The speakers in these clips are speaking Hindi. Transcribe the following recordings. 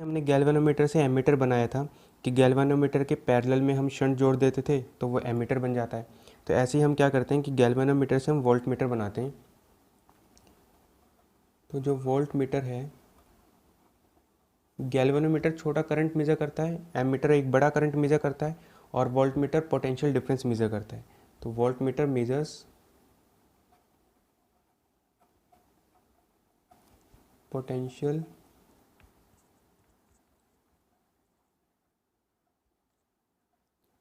हमने गैल्वेनोमीटर से एमीटर बनाया था कि गैल्वेनोमीटर के पैरेलल में हम शंट जोड़ देते थे तो वो एमीटर बन जाता है। तो ऐसे ही हम क्या करते हैं कि गैल्वेनोमीटर से हम वोल्टमीटर बनाते हैं। तो जो वोल्टमीटर है, गैल्वेनोमीटर छोटा करंट मेज़र करता है, एमीटर एक बड़ा करंट मेज़र करता है, और वोल्टमीटर पोटेंशियल डिफरेंस मेज़र करता है। तो voltmeter measures potential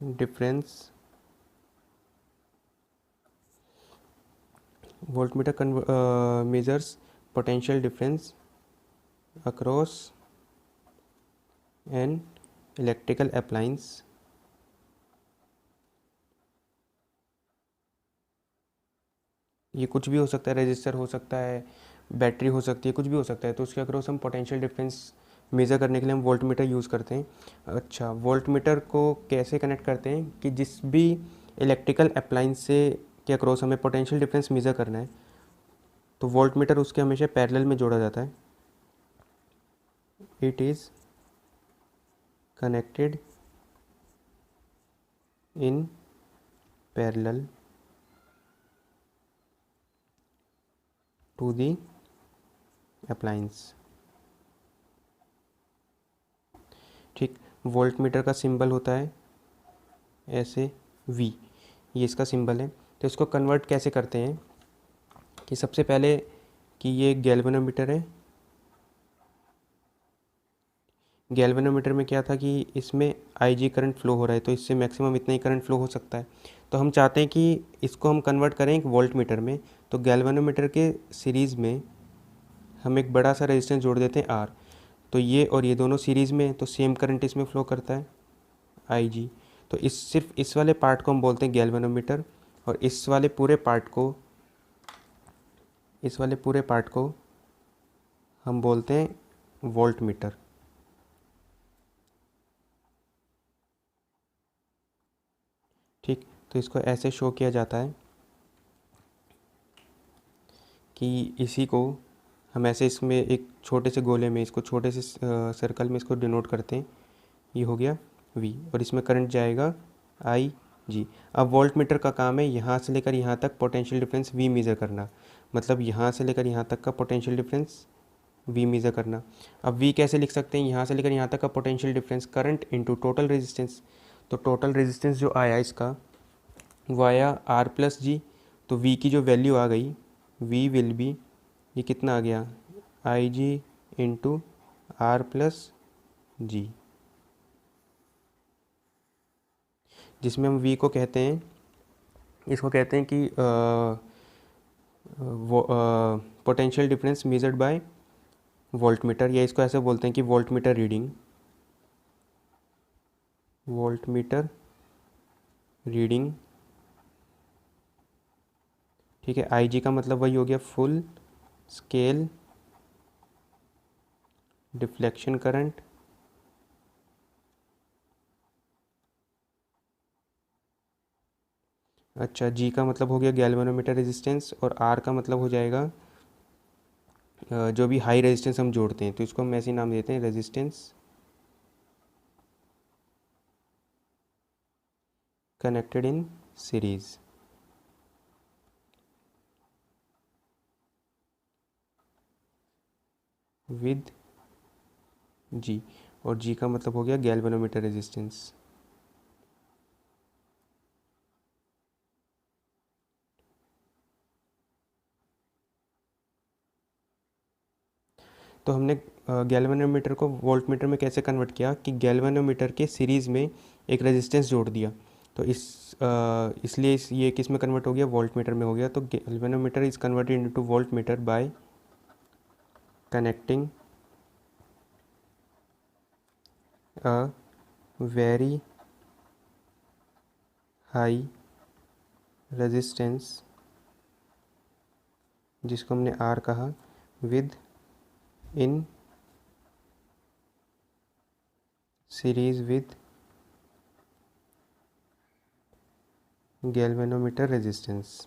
difference, voltmeter measures potential difference across an electrical appliance ये कुछ भी हो सकता है, रेजिस्टर हो सकता है, बैटरी हो सकती है, कुछ भी हो सकता है। तो उसके अक्रॉस हम पोटेंशियल डिफरेंस मेज़र करने के लिए हम वोल्टमीटर यूज़ करते हैं। अच्छा, वोल्टमीटर को कैसे कनेक्ट करते हैं कि जिस भी इलेक्ट्रिकल अप्लायंस से के अक्रॉस हमें पोटेंशियल डिफरेंस मेज़र करना है तो वोल्टमीटर उसके हमेशा पैरेलल में जोड़ा जाता है। It is connected in parallel to the appliance. ठीक, वोल्टमीटर का सिंबल होता है ऐसे वी, ये इसका सिंबल है। तो इसको कन्वर्ट कैसे करते हैं कि सबसे पहले कि ये एक गैल्वेनोमीटर है। गैल्वेनोमीटर में क्या था कि इसमें आईजी करंट फ्लो हो रहा है, तो इससे मैक्सिमम इतना ही करंट फ्लो हो सकता है। तो हम चाहते हैं कि इसको हम कन्वर्ट करें एक वोल्टमीटर में। तो गैल्वेनोमीटर के सीरीज़ में हम एक बड़ा सा रेजिस्टेंस जोड़ देते हैं आर। तो ये और ये दोनों सीरीज़ में, तो सेम करंट इसमें फ्लो करता है आईजी। तो सिर्फ इस वाले पार्ट को हम बोलते हैं गैल्वेनोमीटर, और इस वाले पूरे पार्ट को हम बोलते हैं वोल्टमीटर। ठीक, तो इसको ऐसे शो किया जाता है कि इसी को हम ऐसे इसमें एक छोटे से गोले में, इसको छोटे से सर्कल में इसको डिनोट करते हैं। ये हो गया वी, और इसमें करंट जाएगा आई जी। अब वोल्टमीटर का काम है यहाँ से लेकर यहाँ तक पोटेंशियल डिफरेंस वी मेज़र करना। मतलब यहाँ से लेकर यहाँ तक का पोटेंशियल डिफरेंस वी मेज़र करना। अब वी कैसे लिख सकते हैं, यहाँ से लेकर यहाँ तक का potential difference current into total resistance. तो टोटल रेजिस्टेंस जो आया इसका वो आया आर प्लस जी। तो वी की जो वैल्यू आ गई, वी विल बी, ये कितना आ गया, आई जी इंटू आर प्लस जी, जिसमें हम वी को कहते हैं, इसको कहते हैं कि वो potential difference measured by voltmeter, या इसको ऐसे बोलते हैं कि वोल्टमीटर रीडिंग, वोल्टमीटर रीडिंग। ठीक है, आई जी का मतलब वही हो गया फुल स्केल डिफ्लेक्शन करंट। अच्छा, जी का मतलब हो गया गैल्वेनोमीटर रेजिस्टेंस, और आर का मतलब हो जाएगा जो भी हाई रेजिस्टेंस हम जोड़ते हैं, तो इसको हम ऐसे नाम देते हैं resistance connected in series. With G, और जी का मतलब हो गया गैल्वेनोमीटर रेजिस्टेंस। तो हमने गैल्वेनोमीटर को वोल्टमीटर में कैसे कन्वर्ट किया कि गैल्वेनोमीटर के सीरीज़ में एक रेजिस्टेंस जोड़ दिया। तो इसलिए ये किस में कन्वर्ट हो गया, वोल्टमीटर में हो गया। तो galvanometer is converted into voltmeter bye connecting a very high resistance, जिसको हमने आर कहा, with in series with galvanometer resistance.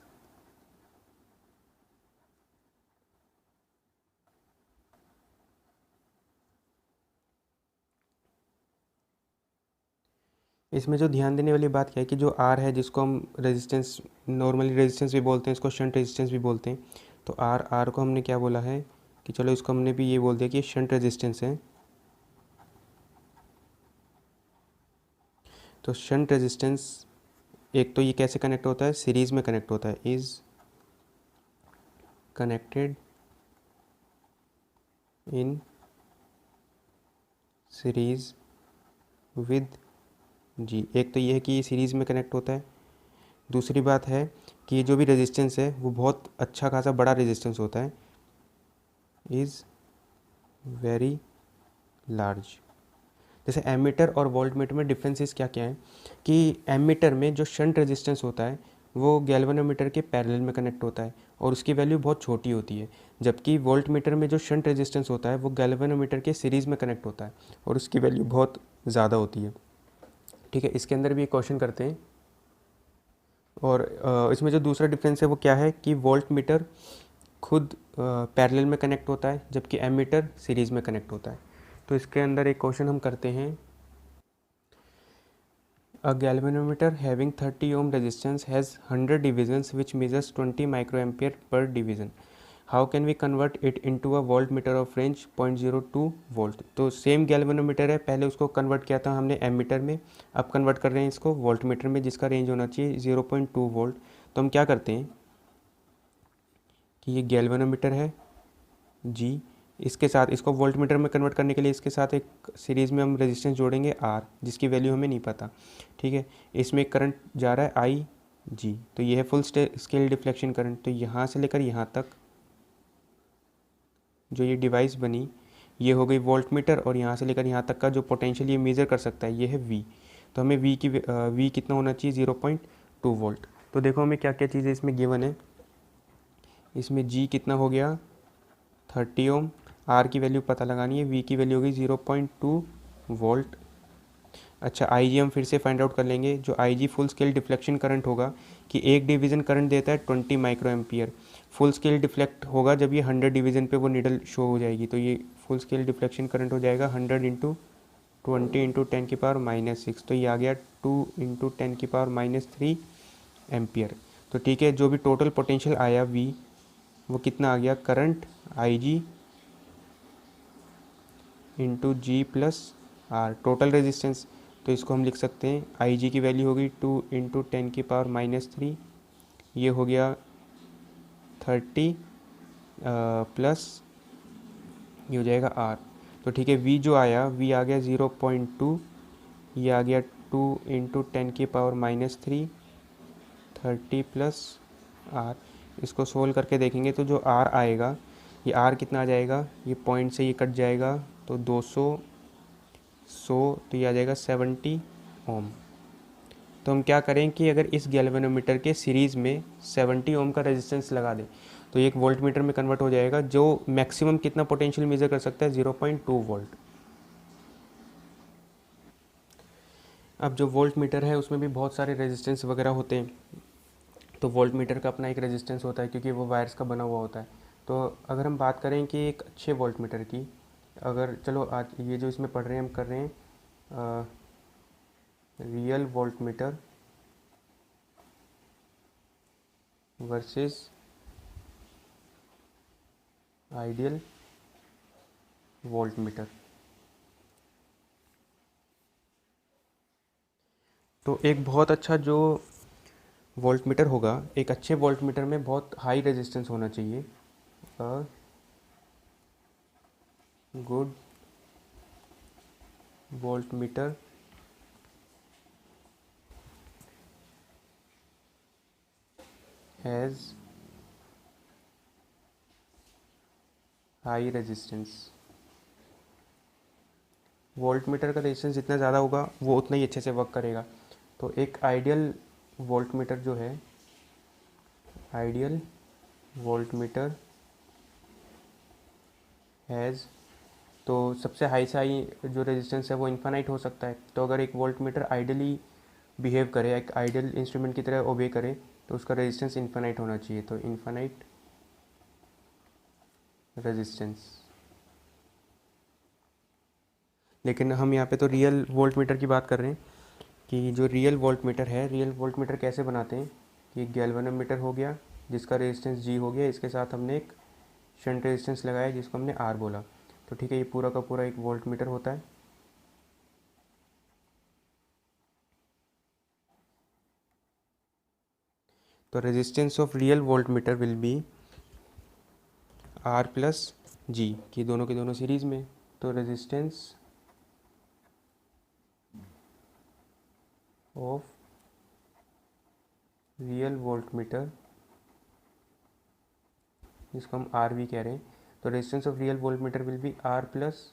इसमें जो ध्यान देने वाली बात क्या है कि जो आर है, जिसको हम रेजिस्टेंस, नॉर्मली रेजिस्टेंस भी बोलते हैं, इसको शंट रेजिस्टेंस भी बोलते हैं। तो आर आर को हमने क्या बोला है कि चलो इसको हमने भी ये बोल दिया कि शंट रेजिस्टेंस है। तो शंट रेजिस्टेंस, एक तो ये कैसे कनेक्ट होता है, सीरीज़ में कनेक्ट होता है, is connected in series with G. एक तो ये है कि ये सीरीज़ में कनेक्ट होता है। दूसरी बात है कि ये जो भी रेजिस्टेंस है वो बहुत अच्छा खासा बड़ा रेजिस्टेंस होता है, इज़ वेरी लार्ज। जैसे एमीटर और वोल्टमीटर में डिफरेंसेस क्या क्या है कि एमीटर में जो शंट रेजिस्टेंस होता है वो गैल्वेनोमीटर के पैरेलल में कनेक्ट होता है और उसकी वैल्यू बहुत छोटी होती है, जबकि वोल्टमीटर में जो शंट रेजिस्टेंस होता है वो गैल्वेनोमीटर के सीरीज़ में कनेक्ट होता है और उसकी वैल्यू बहुत ज़्यादा होती है। ठीक है, इसके अंदर भी एक क्वेश्चन करते हैं। और इसमें जो दूसरा डिफरेंस है वो क्या है कि वोल्टमीटर खुद पैरेलल में कनेक्ट होता है, जबकि एमीटर सीरीज़ में कनेक्ट होता है। तो इसके अंदर एक क्वेश्चन हम करते हैं। A galvanometer having 30 ohm resistance has 100 divisions which measures 20 microampere per division. How can we convert it into a voltmeter of range 0.02 volt. तो सेम गैल्वेनोमीटर है, पहले उसको कन्वर्ट किया था हमने एमीटर में, अब कन्वर्ट कर रहे हैं इसको वोल्टमीटर में जिसका रेंज होना चाहिए 0.2 वोल्ट। तो हम क्या करते हैं कि ये गैल्वेनोमीटर है जी, इसके साथ इसको वोल्टमीटर में कन्वर्ट करने के लिए इसके साथ एक सीरीज़ में हम रेजिस्टेंस जोड़ेंगे आर, जिसकी वैल्यू हमें नहीं पता। ठीक है, इसमें करंट जा रहा है आई जी। तो ये है फुल स्केल डिफ्लेक्शन करंट। तो यहाँ से लेकर यहाँ तक जो ये डिवाइस बनी ये हो गई वोल्टमीटर, और यहाँ से लेकर यहाँ तक का जो पोटेंशियल ये मेज़र कर सकता है ये है वी। तो हमें वी कितना होना चाहिए, 0.2 वोल्ट। तो देखो हमें क्या क्या चीज़ें इसमें गिवन है। इसमें जी कितना हो गया 30 ओम, आर की वैल्यू पता लगानी है, वी की वैल्यू होगी 0.2 वोल्ट। अच्छा, आई जी हम फिर से फाइंड आउट कर लेंगे। जो आई जी फुल स्केल डिफ्लेक्शन करंट होगा कि एक डिवीज़न करंट देता है 20 micro ampere. Full scale deflect होगा जब ये 100 डिवीज़न पे वो निडल शो हो जाएगी, तो ये फुल स्केल डिफ्लेक्शन करंट हो जाएगा 100 इंटू 20 इंटू 10⁻⁻6। तो ये आ गया 2 इंटू 10⁻³ एम्पियर। तो ठीक है, जो भी टोटल पोटेंशियल आया वी वो कितना आ गया, current I G into G plus R, total resistance. तो इसको हम लिख सकते हैं आई जी की वैल्यू होगी 2 इंटू 10⁻³ ये हो गया 30 प्लस ये हो जाएगा आर। तो ठीक है, वी जो आया वी आ गया 0.2, ये आ गया 2 इंटू 10⁻³ 30 प्लस आर। इसको सोल्व करके देखेंगे तो जो आर आएगा, ये आर कितना आ जाएगा, ये पॉइंट से ये कट जाएगा तो 200 100, तो ये आ जाएगा 70 ओम। तो हम क्या करें कि अगर इस गैल्वेनोमीटर के सीरीज़ में 70 ओम का रेजिस्टेंस लगा दें तो ये एक वोल्ट मीटर में कन्वर्ट हो जाएगा, जो मैक्सिमम कितना पोटेंशियल मेजर कर सकता है, 0.2 वोल्ट। अब जो वोल्ट मीटर है उसमें भी बहुत सारे रेजिस्टेंस वगैरह होते हैं। तो वोल्ट मीटर का अपना एक रेजिस्टेंस होता है क्योंकि वो वायर्स का बना हुआ होता है। तो अगर हम बात करें कि एक अच्छे वोल्ट मीटर की, अगर चलो आज ये जो इसमें पढ़ रहे हैं हम कर रहे हैं real volt metre versus ideal volt meter. तो एक बहुत अच्छा जो वोल्ट मीटर होगा, एक अच्छे वोल्ट मीटर में बहुत हाई रेजिस्टेंस होना चाहिए। A good volt meter has high resistance. Volt meter का रेजिस्टेंस जितना ज़्यादा होगा वो उतना ही अच्छे से वर्क करेगा। तो एक आइडियल वोल्ट मीटर जो है, आइडियल वोल्ट मीटर हैज़, तो सबसे हाई से हाई जो रेजिस्टेंस है वो इन्फानाइट हो सकता है। तो अगर एक वोल्ट मीटर आइडियली बिहेव करे, एक आइडियल इंस्ट्रूमेंट की तरह ओबे करे, तो उसका रेजिस्टेंस इन्फानाइट होना चाहिए। तो इन्फानाइट रेजिस्टेंस। लेकिन हम यहाँ पे तो रियल वोल्ट मीटर की बात कर रहे हैं। कि जो रियल वोल्ट मीटर है, रियल वोल्ट मीटर कैसे बनाते हैं कि एक गैल्वेनोमीटर हो गया जिसका रेजिस्टेंस जी हो गया, इसके साथ हमने एक शंट रेजिस्टेंस लगाया जिसको हमने आर बोला। तो ठीक है, ये पूरा का पूरा एक वोल्ट मीटर होता है। तो resistance of real volt meter will be R plus G, कि दोनों के दोनों सीरीज में। तो resistance of real volt meter, जिसको हम आर वी कह रहे हैं, तो resistance of real volt meter will be R plus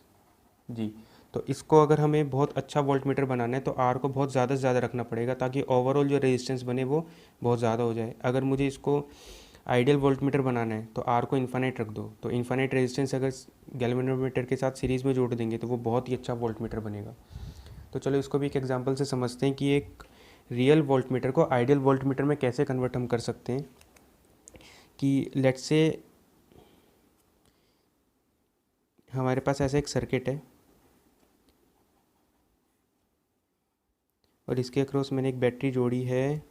G. तो इसको अगर हमें बहुत अच्छा वोल्ट मीटर बनाना है तो आर को बहुत ज़्यादा से ज़्यादा रखना पड़ेगा ताकि ओवरऑल जो रेजिस्टेंस बने वो बहुत ज़्यादा हो जाए। अगर मुझे इसको आइडियल वोल्ट मीटर बनाना है तो आर को इन्फानाइट रख दो, तो इन्फानाइट रेजिस्टेंस अगर गैल्वेनोमीटर के साथ सीरीज़ में जोड़ देंगे तो वो बहुत ही अच्छा वोल्ट मीटर बनेगा। तो चलो इसको भी एक एग्जांपल से समझते हैं कि एक रियल वोल्ट मीटर को आइडियल वोल्ट मीटर में कैसे कन्वर्ट हम कर सकते हैं। कि लेट्स से हमारे पास ऐसा एक सर्किट है और इसके अक्रॉस मैंने एक बैटरी जोड़ी है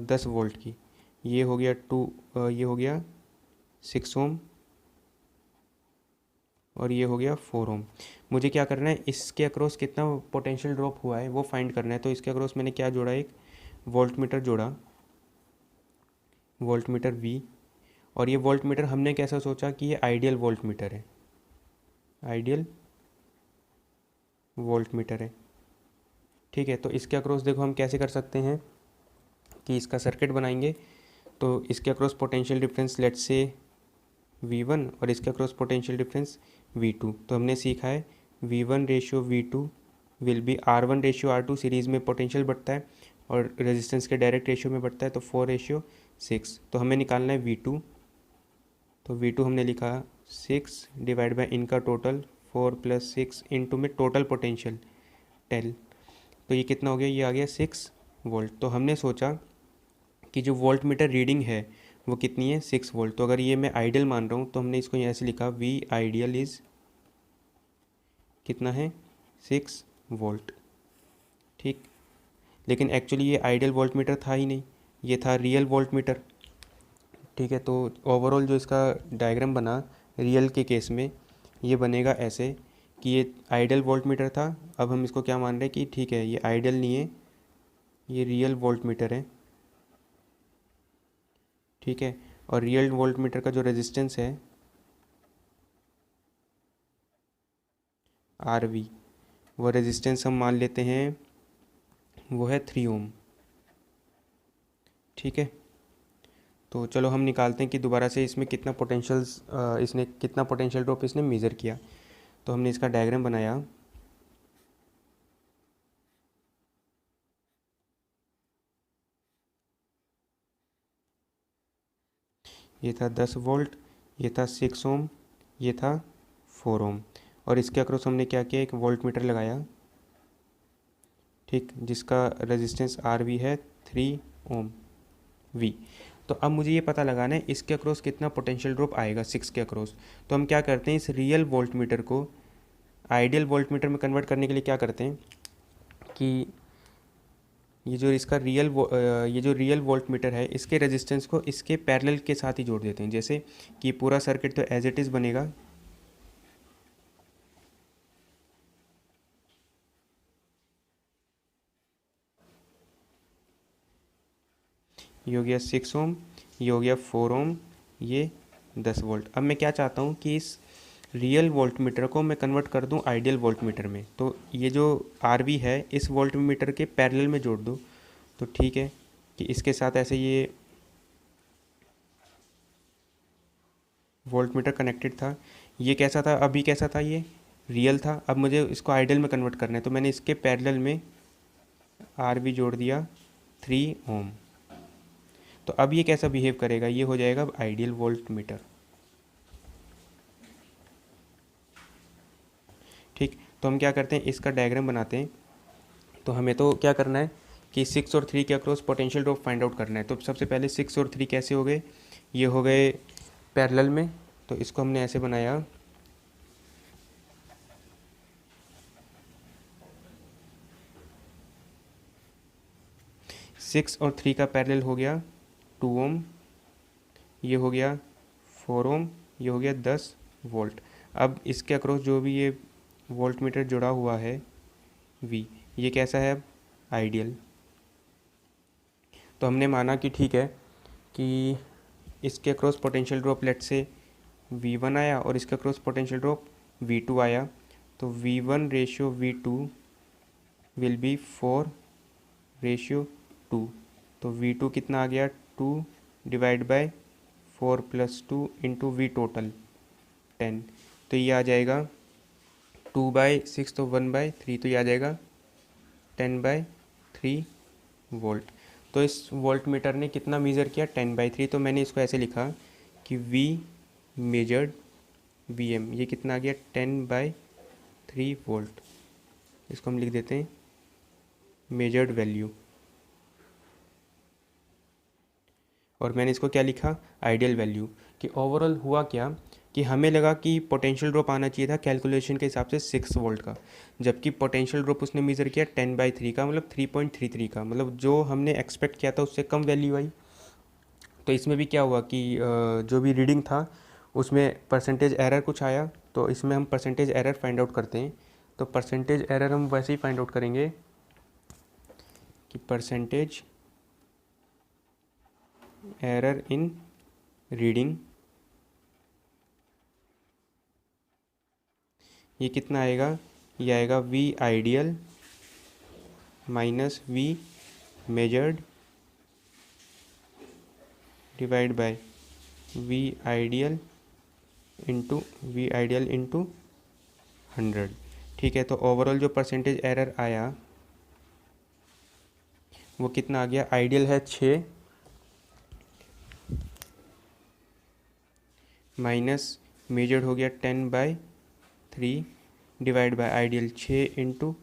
10 वोल्ट की। ये हो गया ये हो गया 6 ओम और ये हो गया 4 ओम। मुझे क्या करना है, इसके अक्रॉस कितना पोटेंशियल ड्रॉप हुआ है वो फाइंड करना है। तो इसके अक्रॉस मैंने क्या जोड़ा, एक वोल्ट मीटर जोड़ा, वोल्ट मीटर वी। और ये वोल्ट मीटर हमने कैसा सोचा कि ये आइडियल वोल्ट मीटर है, आइडियल वोल्ट मीटर है। ठीक है, तो इसके अक्रॉस देखो हम कैसे कर सकते हैं कि इसका सर्किट बनाएंगे। तो इसके across potential difference let's say V1 और इसके अक्रॉस पोटेंशियल डिफरेंस V2। तो हमने सीखा है V1 ratio V2 will be R1 ratio R2, series में पोटेंशियल बढ़ता है और रेजिस्टेंस के डायरेक्ट रेशियो में बढ़ता है, तो 4:6। तो हमें निकालना है V2। तो V2 हमने लिखा 6 डिवाइड बाई इनका टोटल 4 + 6 इंटू में टोटल पोटेंशियल 10। तो ये कितना हो गया, ये आ गया 6 वोल्ट। तो हमने सोचा कि जो वोल्ट मीटर रीडिंग है वो कितनी है, 6 वोल्ट। तो अगर ये मैं आइडियल मान रहा हूँ तो हमने इसको यहाँ से लिखा V आइडियल इज़ कितना है, 6 वोल्ट। ठीक, लेकिन एक्चुअली ये आइडियल वोल्ट मीटर था ही नहीं, ये था रियल वोल्ट मीटर। ठीक है, तो ओवरऑल जो इसका डायग्राम बना रियल के केस में ये बनेगा ऐसे कि ये आइडियल वोल्ट मीटर था। अब हम इसको क्या मान रहे हैं कि ठीक है ये आइडियल नहीं है, ये रियल वोल्ट मीटर है। ठीक है, और रियल वोल्ट मीटर का जो रेजिस्टेंस है आर वी, वो रेजिस्टेंस हम मान लेते हैं वो है 3 ओम। ठीक है, तो चलो हम निकालते हैं कि दोबारा से इसमें कितना इसने कितना पोटेंशियल ड्रॉप इसने मेज़र किया। तो हमने इसका डायग्राम बनाया। ये था 10 वोल्ट, ये था 6 ओम, ये था 4 ओम, और इसके अक्रॉस हमने क्या किया, एक वोल्ट मीटर लगाया। ठीक, जिसका रेजिस्टेंस आर वी है 3 ओम वी। तो अब मुझे ये पता लगाना है इसके अक्रॉस कितना पोटेंशियल ड्रॉप आएगा 6 के अक्रॉस। तो हम क्या करते हैं, इस रियल वोल्ट मीटर को आइडियल वोल्ट मीटर में कन्वर्ट करने के लिए क्या करते हैं कि ये जो रियल वोल्ट मीटर है इसके रेजिस्टेंस को इसके पैरेलल के साथ ही जोड़ देते हैं। जैसे कि पूरा सर्किट तो एज इट इज़ बनेगा, ये हो गया 6 ओम, ये हो गया 4 ओम, ये 10 वोल्ट। अब मैं क्या चाहता हूँ कि इस रियल वोल्ट मीटर को मैं कन्वर्ट कर दूँ आइडियल वोल्ट मीटर में। तो ये जो आर वी है इस वोल्ट मीटर के पैरेलल में जोड़ दो। तो ठीक है कि इसके साथ ऐसे ये वोल्ट मीटर कनेक्टेड था। ये कैसा था, अभी कैसा था, ये रियल था। अब मुझे इसको आइडियल में कन्वर्ट करना है तो मैंने इसके पैरेलल में आर वी जोड़ दिया 3 ओम। तो अब ये कैसा बिहेव करेगा, ये हो जाएगा आइडियल वोल्ट मीटर। ठीक, तो हम क्या करते हैं, इसका डायग्राम बनाते हैं। तो हमें तो क्या करना है कि 6 और 3 के across potential drop find out करना है। तो सबसे पहले 6 और 3 कैसे हो गए, ये हो गए पैरेलल में। तो इसको हमने ऐसे बनाया, 6 और 3 का पैरेलल हो गया 2 ओम, ये हो गया 4 ओम, ये हो गया 10 वोल्ट। अब इसके अक्रॉस जो भी ये वोल्ट मीटर जुड़ा हुआ है V, ये कैसा है अब आइडियल। तो हमने माना कि ठीक है कि इसके अक्रॉस पोटेंशियल ड्रॉप लेट से V1 आया और इसके अक्रॉस पोटेंशियल ड्रॉप V2 आया, तो V1 ratio V2 will be 4:2। तो V2 कितना आ गया 2 divide by 4 + 2 into V total 10। तो ये आ जाएगा 2/6, तो 1/3, तो ये आ जाएगा 10/3 वोल्ट। तो इस वोल्ट मीटर ने कितना मेज़र किया 10/3। तो मैंने इसको ऐसे लिखा कि V मेजर्ड VM, ये कितना आ गया 10/3 वोल्ट। इसको हम लिख देते हैं मेजर्ड वैल्यू। और मैंने इसको क्या लिखा आइडियल वैल्यू। कि ओवरऑल हुआ क्या कि हमें लगा कि पोटेंशियल ड्रॉप आना चाहिए था कैलकुलेशन के हिसाब से 6 वोल्ट का, जबकि पोटेंशियल ड्रॉप उसने मेज़र किया 10/3 का, मतलब 3.33 का, मतलब जो हमने एक्सपेक्ट किया था उससे कम वैल्यू आई। तो इसमें भी क्या हुआ कि जो भी रीडिंग था उसमें परसेंटेज एरर कुछ आया। तो इसमें हम परसेंटेज एरर फाइंड आउट करते हैं। तो परसेंटेज एरर हम वैसे ही फाइंड आउट करेंगे कि परसेंटेज एरर इन रीडिंग, ये कितना आएगा, ये आएगा V ideal minus V measured divide by V ideal into V ideal into 100। ठीक है, तो ओवरऑल जो परसेंटेज एरर आया वो कितना आ गया, आइडियल है 6 माइनस मेजर्ड हो गया 10/3 डिवाइड बाय आइडियल 6 इंटू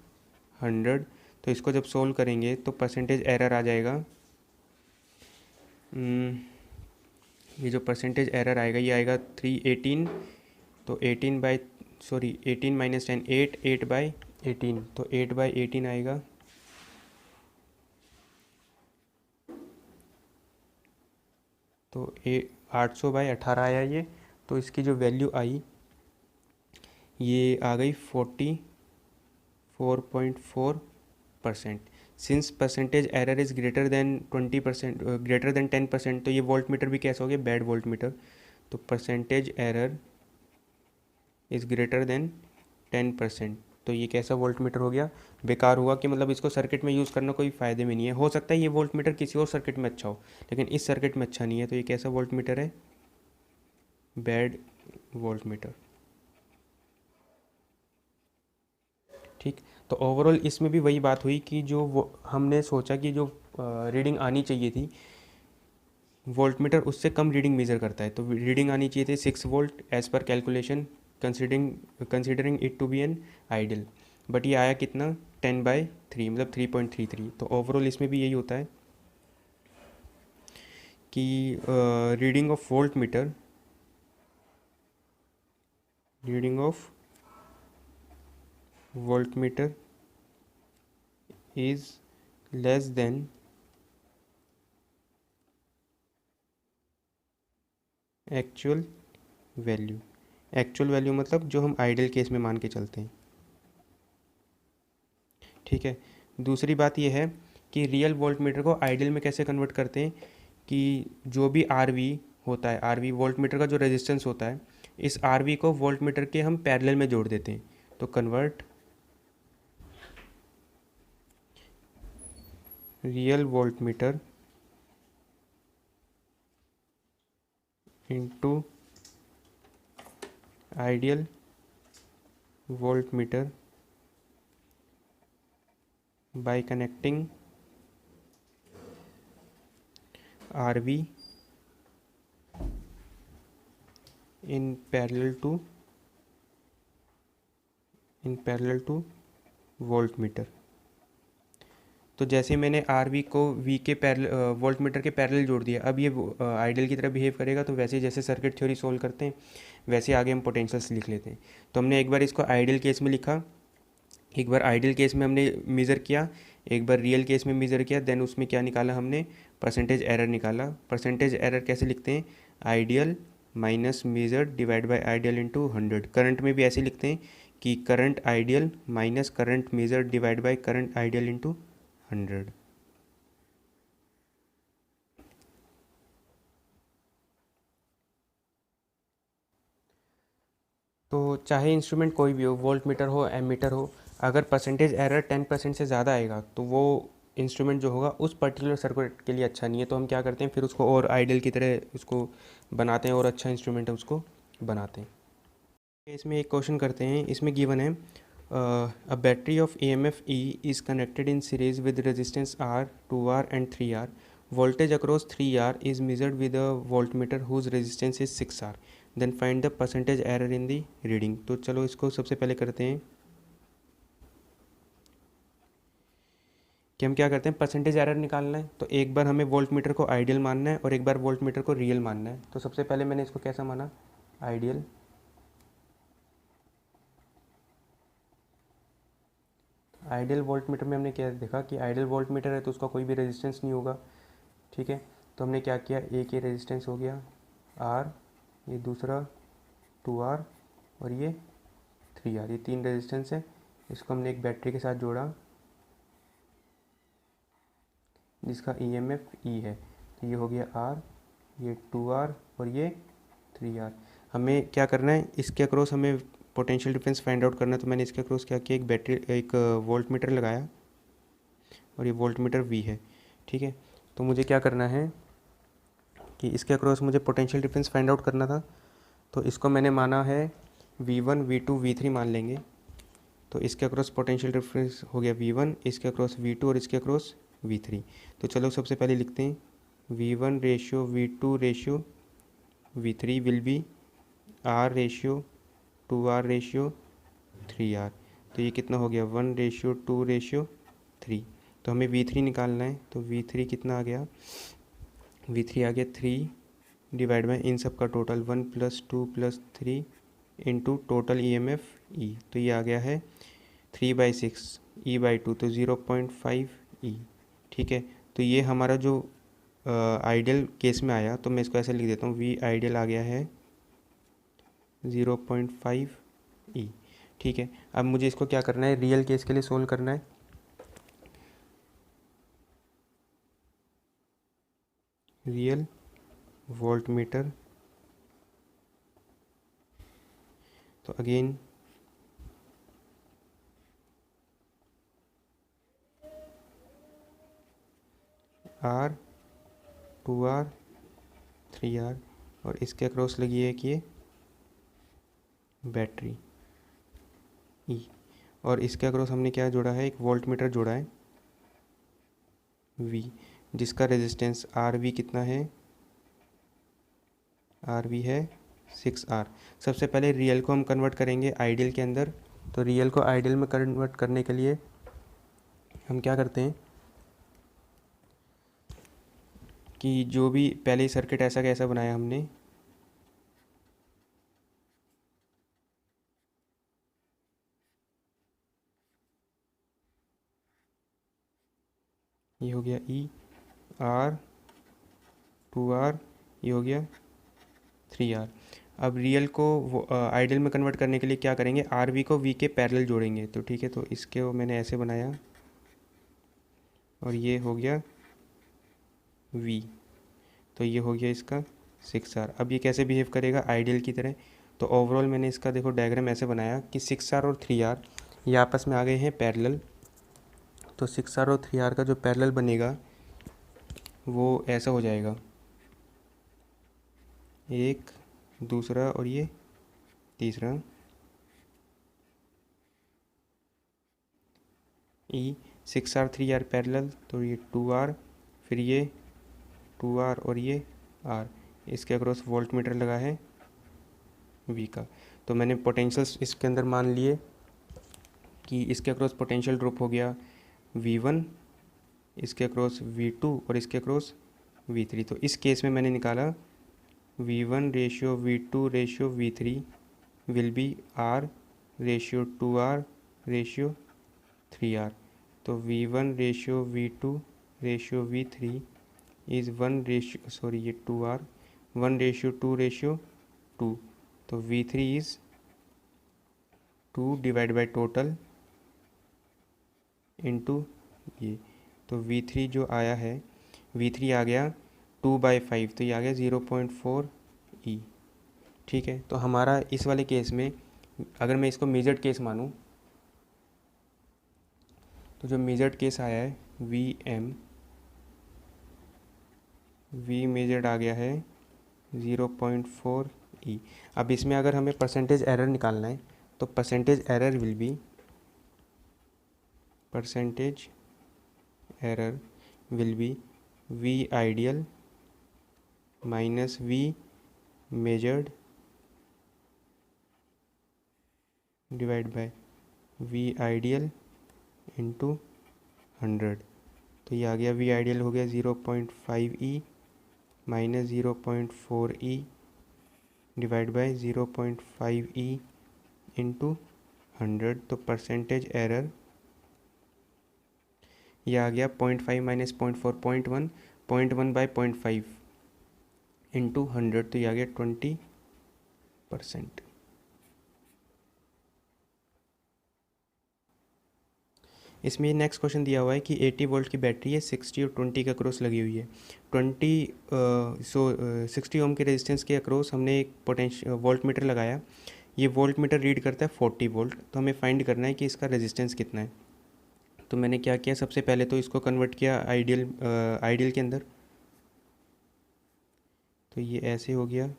100। तो इसको जब सोल्व करेंगे तो परसेंटेज एरर आ जाएगा, ये जो परसेंटेज एरर आएगा ये आएगा 318। तो 18 माइनस 10 8/18, तो 8/18 आएगा। तो 800/18 आया ये। तो इसकी जो वैल्यू आई ये आ गई 44.4%। Since percentage error is greater than 20%, greater than 10%, तो ये वोल्ट मीटर भी कैसा हो गया बैड वोल्ट मीटर। तो percentage error is greater than 10%, तो ये कैसा वोल्ट मीटर हो गया, बेकार हुआ। कि मतलब इसको सर्किट में यूज़ करना कोई फ़ायदे में नहीं है। हो सकता है ये वोल्ट मीटर किसी और सर्किट में अच्छा हो, लेकिन इस सर्किट में अच्छा नहीं है। तो ये कैसा वोल्ट मीटर है, बैड वोल्ट मीटर। ठीक, तो ओवरऑल इसमें भी वही बात हुई कि जो वो हमने सोचा कि जो रीडिंग आनी चाहिए थी वोल्ट मीटर उससे कम रीडिंग मेज़र करता है। तो रीडिंग आनी चाहिए थी 6 volt as per calculation, considering it to be an ideal. But ये आया कितना 10/3, मतलब 3.33। तो ओवरऑल इसमें भी यही होता है कि reading of volt meter, reading of voltmeter is less than actual value. Actual value मतलब जो हम आइडियल केस में मान के चलते हैं। ठीक है, दूसरी बात यह है कि रियल वोल्टमीटर को आइडियल में कैसे कन्वर्ट करते हैं कि जो भी RV होता है, RV वोल्टमीटर का जो रेजिस्टेंस होता है, इस RV को वोल्टमीटर के हम पैरेलल में जोड़ देते हैं। तो convert real voltmeter into ideal voltmeter bye connecting RV in parallel to voltmeter. तो जैसे मैंने RV को V के वोल्टमीटर के पैरेलल जोड़ दिया, अब ये आइडियल की तरह बिहेव करेगा। तो वैसे जैसे सर्किट थ्योरी सोल्व करते हैं वैसे आगे हम पोटेंशियल्स लिख लेते हैं। तो हमने एक बार इसको आइडियल केस में लिखा, एक बार आइडियल केस में हमने मेज़र किया एक बार रियल केस में मेज़र किया, देन उसमें क्या निकाला हमने, परसेंटेज एरर निकाला। परसेंटेज एरर कैसे लिखते हैं, ideal minus measure divide by ideal into 100। Current में भी ऐसे लिखते हैं कि current ideal minus current measure divide by current ideal into 100। तो चाहे इंस्ट्रूमेंट कोई भी हो, वोल्ट मीटर हो, एमीटर हो, अगर परसेंटेज एरर 10% से ज़्यादा आएगा तो वो इंस्ट्रूमेंट जो होगा उस पर्टिकुलर सर्किट के लिए अच्छा नहीं है। तो हम क्या करते हैं, फिर उसको और आइडियल की तरह उसको बनाते हैं और अच्छा इंस्ट्रूमेंट है उसको बनाते हैं। इसमें एक क्वेश्चन करते हैं, इसमें गिवन है a battery of EMF E is connected in series with resistance R, 2R and 3R. Voltage across 3R is measured with a voltmeter whose resistance is 6R. Then find the percentage error in the reading. तो चलो इसको सबसे पहले करते हैं कि हम क्या करते हैं, परसेंटेज एरर निकालना है। तो एक बार हमें वोल्ट मीटर को आइडियल मानना है और एक बार वोल्ट मीटर को रियल मानना है। तो सबसे पहले मैंने इसको कैसा माना, आइडियल। आइडियल वोल्ट मीटर में हमने क्या देखा कि आइडियल वोल्ट मीटर है तो उसका कोई भी रेजिस्टेंस नहीं होगा, ठीक है। तो हमने क्या किया, एक ये रेजिस्टेंस हो गया आर, ये दूसरा 2R और ये 3R, ये 3 रेजिस्टेंस है। इसको हमने एक बैटरी के साथ जोड़ा जिसका EMF E है। तो ये हो गया R, ये 2R और ये 3R। हमें क्या करना है, इसके अक्रॉस हमें पोटेंशियल डिफरेंस फाइंड आउट करना है। तो मैंने इसके अक्रॉस क्या किया, एक वोल्ट मीटर लगाया और ये वोल्ट मीटर V है, ठीक है। तो मुझे क्या करना है कि इसके अक्रॉस मुझे पोटेंशियल डिफरेंस फाइंड आउट करना था। तो इसको मैंने माना है V1, V2, V3 मान लेंगे। तो इसके अक्रॉस पोटेंशियल डिफरेंस हो गया V1, इसके अक्रॉस V2 और इसके अक्रॉस V3। तो चलो सबसे पहले लिखते हैं V1 ratio V2 ratio V3 will be R ratio 2R ratio 3R। तो ये कितना हो गया, 1 रेशियो 2 रेशियो 3। तो हमें V3 निकालना है। तो V3 कितना आ गया, V3 आ गया 3 डिवाइड बाई इन सब का total 1 + 2 + 3 into total EMF E। तो ये आ गया है 3/6 E/2, तो 0.5 E, ठीक है। तो ये हमारा जो आइडियल केस में आया, तो मैं इसको ऐसे लिख देता हूँ, V आइडियल आ गया है 0.5 E, ठीक है। अब मुझे इसको क्या करना है, रियल केस के लिए सोल्व करना है। रियल वोल्ट मीटर, तो अगेन R, 2R, 3R और इसके अक्रॉस लगी है कि ये बैटरी E, और इसके अक्रॉस हमने क्या जोड़ा है, एक वोल्ट मीटर जोड़ा है V, जिसका रेजिस्टेंस RV कितना है, RV है 6R। सबसे पहले रियल को हम कन्वर्ट करेंगे आइडियल के अंदर। तो रियल को आइडियल में कन्वर्ट करने के लिए हम क्या करते हैं कि जो भी पहले सर्किट ऐसा कैसा बनाया हमने, ये हो गया E, R, 2R, ये हो गया 3R। अब रियल को आइडियल में कन्वर्ट करने के लिए क्या करेंगे, RV को V के पैरेलल जोड़ेंगे। तो ठीक है, तो इसके वो मैंने ऐसे बनाया और ये हो गया V, तो ये हो गया इसका 6R। अब ये कैसे बिहेव करेगा, आइडियल की तरह। तो ओवरऑल मैंने इसका देखो डायग्राम ऐसे बनाया कि 6R और 3R ये आपस में आ गए हैं पैरेलल। तो 6R और 3R का जो पैरेलल बनेगा वो ऐसा हो जाएगा, एक, दूसरा और ये तीसरा, E 6R 3R पैरेलल, तो ये 2R, फिर ये 2R और ये R, इसके अक्रॉस वोल्ट मीटर लगा है V का। तो मैंने पोटेंशियल्स इसके अंदर मान लिए कि इसके अक्रॉस पोटेंशियल ड्रॉप हो गया V1, इसके अक्रॉस V2 और इसके अक्रॉस V3। तो इस केस में मैंने निकाला V1 ratio V2 ratio V3 will be R ratio 2R ratio 3R। तो V1 ratio V2 ratio V3 is 1 ratio, sorry ये 2R, 1 रेशियो 2 रेशियो 2, तो V3 is 2 divide by total into ये, तो V3 जो आया है, V3 आ गया 2/5, तो ये आ गया 0.4 E। ठीक है, तो हमारा इस वाले केस में अगर मैं इसको मेजर्ड केस मानूं, तो जो मेजर्ड केस आया है V मेजर्ड आ गया है 0.4 E। अब इसमें अगर हमें परसेंटेज एरर निकालना है तो percentage error will be V ideal minus V measured divide by V ideal into 100, तो ये आ गया V आइडियल हो गया 0.5 E minus 0.4 E divide by 0.5 E into 100, तो परसेंटेज एरर ये आ गया 0.5 माइनस 0.4 0.1 0.1 बाई 0.5 इंटू 100, तो ये आ गया 20%। इसमें नेक्स्ट क्वेश्चन दिया हुआ है कि 80 वोल्ट की बैटरी है, 60 और 20 के अक्रॉस लगी हुई है। 60 ओम के रेजिस्टेंस के अक्रॉस हमने एक पोटेंशियल वोल्ट मीटर लगाया। ये वोल्ट मीटर रीड करता है 40 वोल्ट, तो हमें फाइंड करना है कि इसका रेजिस्टेंस कितना है। तो मैंने क्या किया, सबसे पहले तो इसको कन्वर्ट किया आइडियल के अंदर, तो ये ऐसे हो गया,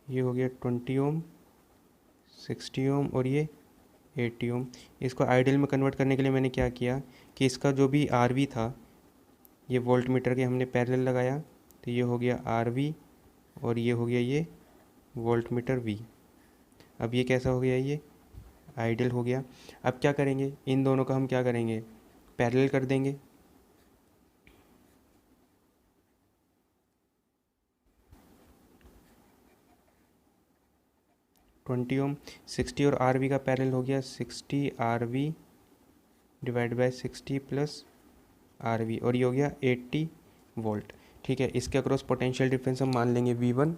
ये हो गया 20 ओम, 60 ओम और ये 80 ओम। इसको आइडियल में कन्वर्ट करने के लिए मैंने क्या किया कि इसका जो भी RV था, ये वोल्ट मीटर के हमने पैरेलल लगाया, तो ये हो गया RV और ये हो गया ये वोल्ट मीटर V। अब ये कैसा हो गया, ये आइडियल हो गया। अब क्या करेंगे, इन दोनों का हम क्या करेंगे, पैरेलल कर देंगे। ट्वेंटी ओम 60 और RV का पैरेलल हो गया 60 RV divide by 60 plus RV, और ये हो गया 80 वोल्ट। ठीक है, इसके अक्रॉस पोटेंशियल डिफरेंस हम मान लेंगे V1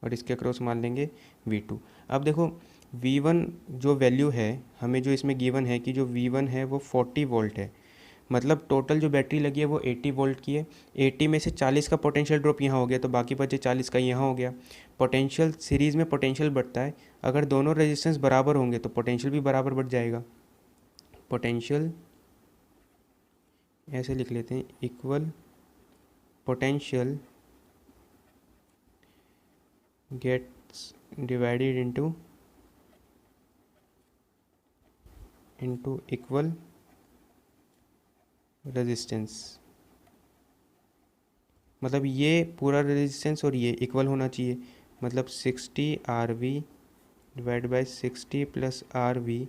और इसके अक्रॉस मान लेंगे V2। अब देखो V1 जो वैल्यू है, हमें जो इसमें गिवन है कि जो V1 है वो 40 वोल्ट है, मतलब टोटल जो बैटरी लगी है वो 80 वोल्ट की है। 80 में से 40 का पोटेंशियल ड्रॉप यहाँ हो गया, तो बाकी बचे 40 का यहाँ हो गया। पोटेंशियल सीरीज़ में पोटेंशियल बढ़ता है, अगर दोनों रेजिस्टेंस बराबर होंगे तो पोटेंशियल भी बराबर बढ़ जाएगा। पोटेंशियल ऐसे लिख लेते हैं, equal potential gets divided into equal resistance, मतलब ये पूरा रेजिस्टेंस और ये इक्वल होना चाहिए, मतलब 60 RV divide by 60 plus RV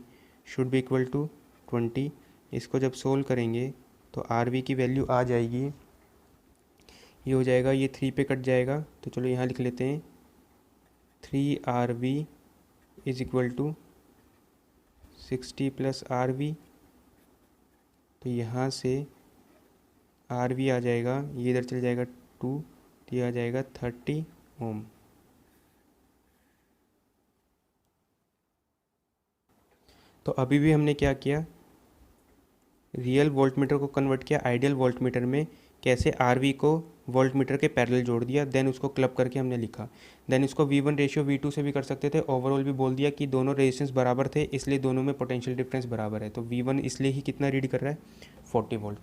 should be equal to 20। इसको जब सोल्व करेंगे तो RV की वैल्यू आ जाएगी, ये हो जाएगा, ये 3 पे कट जाएगा, तो चलो यहाँ लिख लेते हैं 3 RV is equal to 60 plus RV, तो यहाँ से RV आ जाएगा, ये इधर चल जाएगा 2, तो ये आ जाएगा 30 ओम। तो अभी भी हमने क्या किया, रियल वोल्ट मीटर को कन्वर्ट किया आइडियल वोल्ट मीटर में, कैसे RV को वोल्ट मीटर के पैरेलल जोड़ दिया, देन उसको क्लब करके हमने लिखा। देन इसको V1 रेशियो V2 से भी कर सकते थे, ओवरऑल भी बोल दिया कि दोनों रेजिस्टेंस बराबर थे, इसलिए दोनों में पोटेंशियल डिफरेंस बराबर है। तो V1 इसलिए ही कितना रीड कर रहा है, 40 वोल्ट।